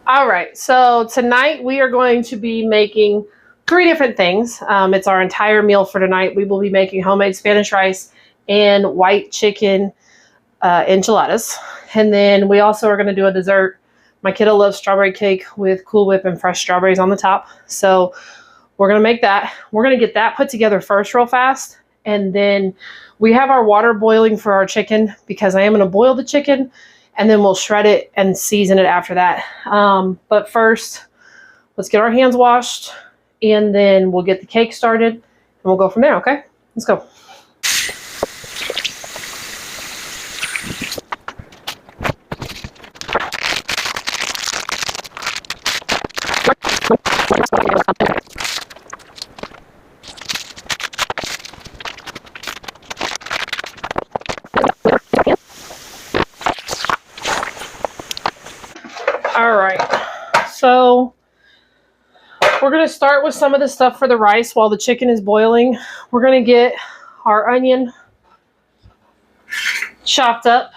All right, so tonight we are going to be making three different things. It's our entire meal for tonight. We will be making homemade Spanish rice and white chicken enchiladas. And then we also are going to do a dessert. My kiddo loves strawberry cake with Cool Whip and fresh strawberries on the top. So we're going to make that. We're going to get that put together first real fast. And then we have our water boiling for our chicken because I am going to boil the chicken and then we'll shred it and season it after that. But first, let's get our hands washed and then we'll get the cake started and we'll go from there, okay? Let's go. All right, so we're going to start with some of the stuff for the rice while the chicken is boiling. We're going to get our onion chopped up.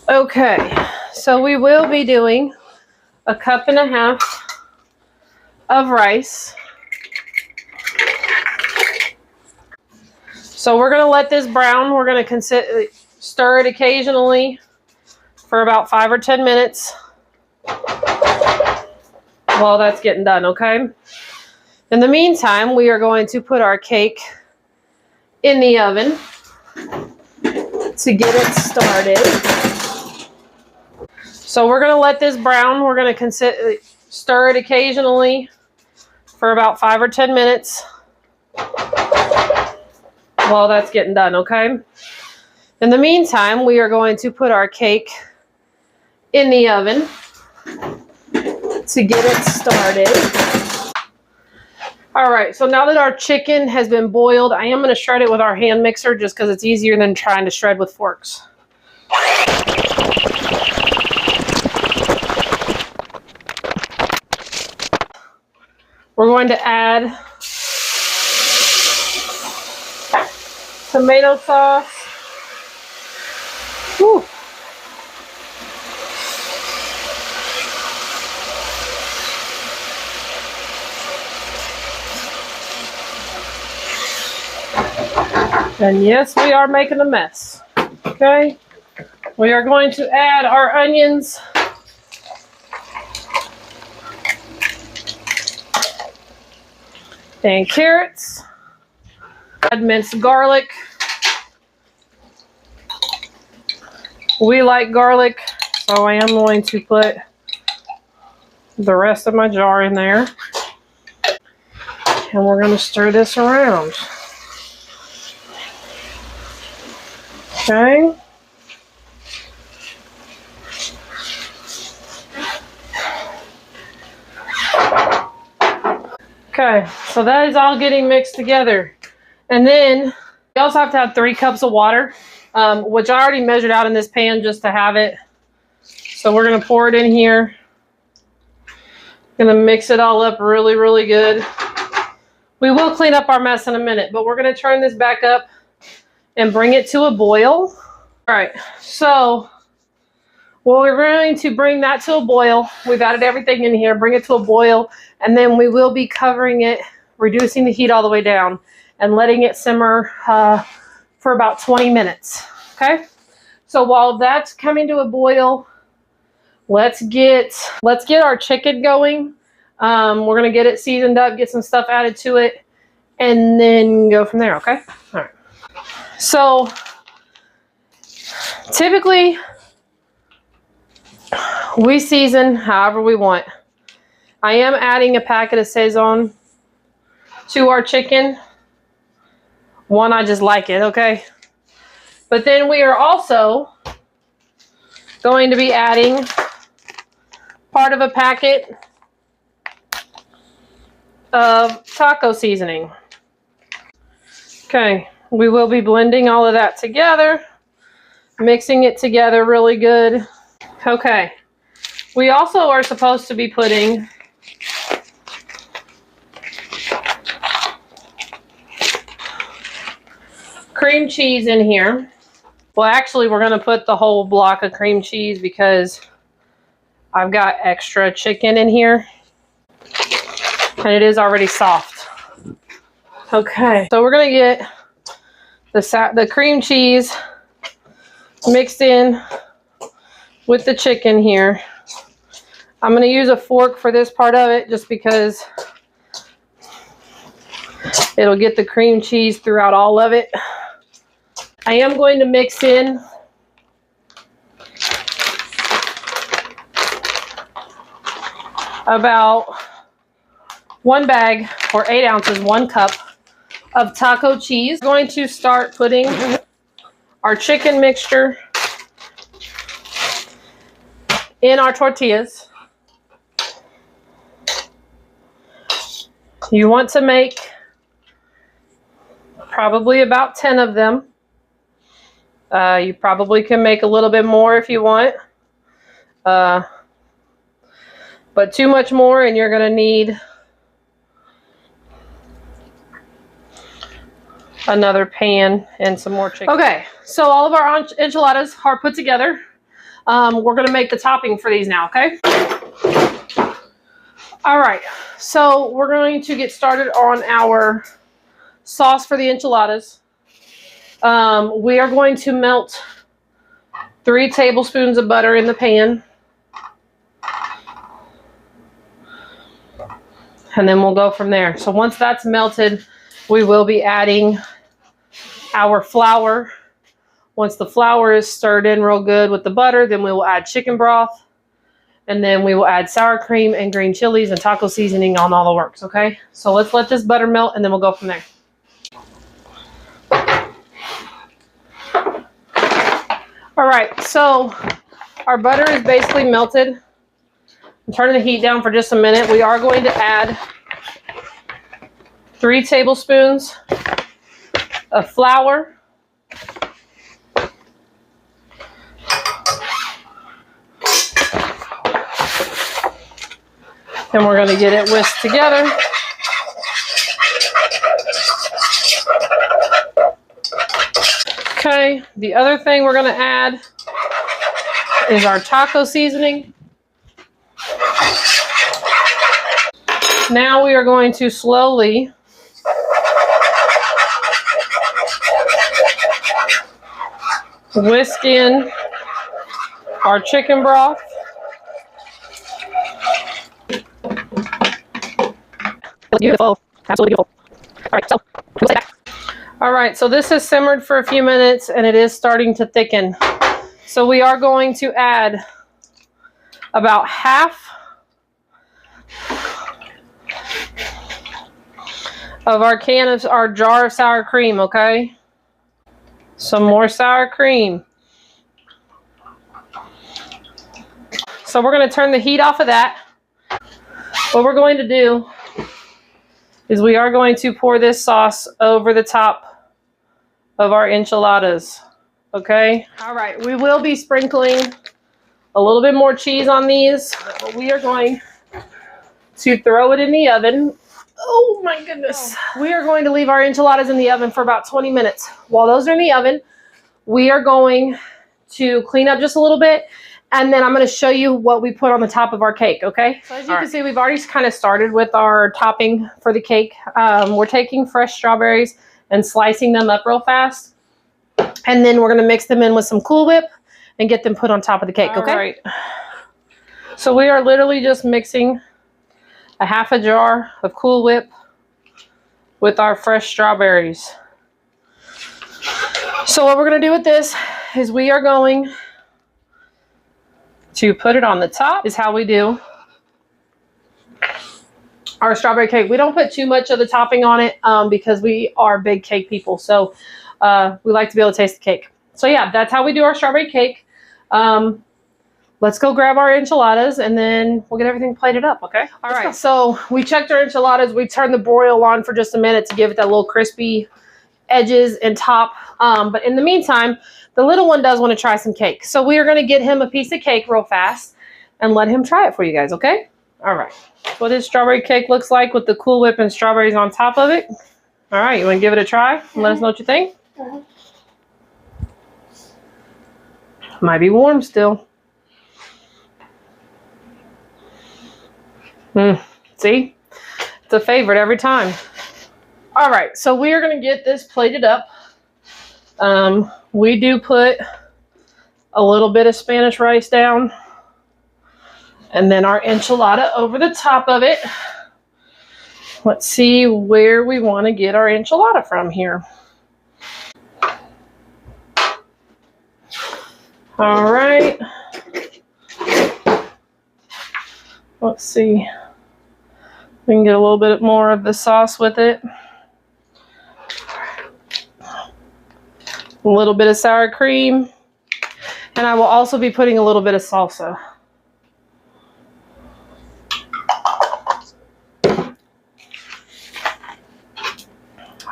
Okay, so we will be doing 1.5 cups of rice. So we're going to let this brown. We're going to stir it occasionally for about 5 or 10 minutes while that's getting done, okay? In the meantime, we are going to put our cake in the oven to get it started. So we're going to let this brown. We're going to stir it occasionally for about 5 or 10 minutes while that's getting done, okay? In the meantime, we are going to put our cake in the oven to get it started. All right, so now that our chicken has been boiled, I am going to shred it with our hand mixer just because it's easier than trying to shred with forks. We're going to add tomato sauce. Whew. And yes, we are making a mess. Okay. We are going to add our onions. And carrots. Add minced garlic. We like garlic, so I am going to put the rest of my jar in there. And we're going to stir this around. Okay. Okay, so that is all getting mixed together. And then you also have to have 3 cups of water, which I already measured out in this pan just to have it. So we're going to pour it in here. Going to mix it all up really, really good. We will clean up our mess in a minute, but we're going to turn this back up and bring it to a boil. All right, so we're going to bring that to a boil. We've added everything in here, bring it to a boil, and then we will be covering it, reducing the heat all the way down, and letting it simmer for about 20 minutes, okay? So while that's coming to a boil, let's get our chicken going. We're gonna get it seasoned up, get some stuff added to it, and then go from there, okay? All right. So typically we season however we want. I am adding a packet of Saison to our chicken. One, I just like it, okay? But then we are also going to be adding part of a packet of taco seasoning. Okay, we will be blending all of that together, mixing it together really good. Okay, we also are supposed to be putting cream cheese in here. Well, actually, we're going to put the whole block of cream cheese because I've got extra chicken in here, and it is already soft. Okay, so we're gonna get the cream cheese mixed in with the chicken here. I'm gonna use a fork for this part of it just because it'll get the cream cheese throughout all of it. I am going to mix in about 1 bag or 8 ounces, 1 cup of taco cheese. We're going to start putting our chicken mixture in our tortillas. You want to make probably about 10 of them. You probably can make a little bit more if you want. But too much more and you're going to need another pan and some more chicken. Okay, so all of our enchiladas are put together. We're going to make the topping for these now, okay? All right, so we're going to get started on our sauce for the enchiladas. We are going to melt 3 tablespoons of butter in the pan. And then we'll go from there. So once that's melted, we will be adding our flour. Once the flour is stirred in real good with the butter, then we will add chicken broth. And then we will add sour cream and green chilies and taco seasoning on all the works, okay? So let's let this butter melt and then we'll go from there. All right, so our butter is basically melted. I'm turning the heat down for just a minute. We are going to add 3 tablespoons of flour. And we're going to get it whisked together. Okay, the other thing we're going to add is our taco seasoning. Now we are going to slowly whisk in our chicken broth. Beautiful, absolutely beautiful. All right, so we'll stay back. All right, so this has simmered for a few minutes and it is starting to thicken. So we are going to add about half of our jar of sour cream, okay? Some more sour cream. So we're going to turn the heat off of that. What we're going to do is we are going to pour this sauce over the top of our enchiladas, okay? All right, we will be sprinkling a little bit more cheese on these. We are going to throw it in the oven. Oh my goodness. We are going to leave our enchiladas in the oven for about 20 minutes. While those are in the oven, we are going to clean up just a little bit, and then I'm going to show you what we put on the top of our cake, okay? So as you can see, we've already kind of started with our topping for the cake. We're taking fresh strawberries and slicing them up real fast. And then we're going to mix them in with some Cool Whip and get them put on top of the cake, okay? All right. So we are literally just mixing a half a jar of Cool Whip with our fresh strawberries. So what we're going to do with this is we are going to put it on the top. Is how we do our strawberry cake. We don't put too much of the topping on it because we are big cake people. So we like to be able to taste the cake. So yeah, that's how we do our strawberry cake. Let's go grab our enchiladas and then we'll get everything plated up, okay? All right, so we checked our enchiladas. We turned the broil on for just a minute to give it that little crispy edges and top. But in the meantime, the little one does want to try some cake. So we are going to get him a piece of cake real fast and let him try it for you guys, okay? All right. What this strawberry cake looks like with the Cool Whip and strawberries on top of it. All right, you want to give it a try and let us know what you think? Might be warm still. See? It's a favorite every time. All right, so we are going to get this plated up. We do put a little bit of Spanish rice down and then our enchilada over the top of it. Let's see where we want to get our enchilada from here. All right. Let's see. We can get a little bit more of the sauce with it. A little bit of sour cream. And I will also be putting a little bit of salsa.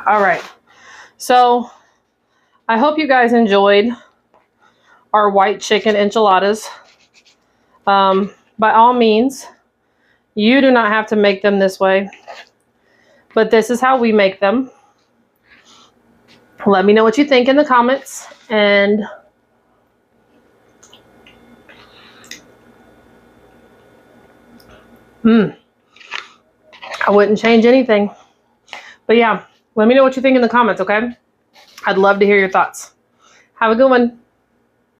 All right. So I hope you guys enjoyed our white chicken enchiladas. By all means, you do not have to make them this way, but this is how we make them. Let me know what you think in the comments, and I wouldn't change anything. But yeah, let me know what you think in the comments, okay? I'd love to hear your thoughts. Have a good one.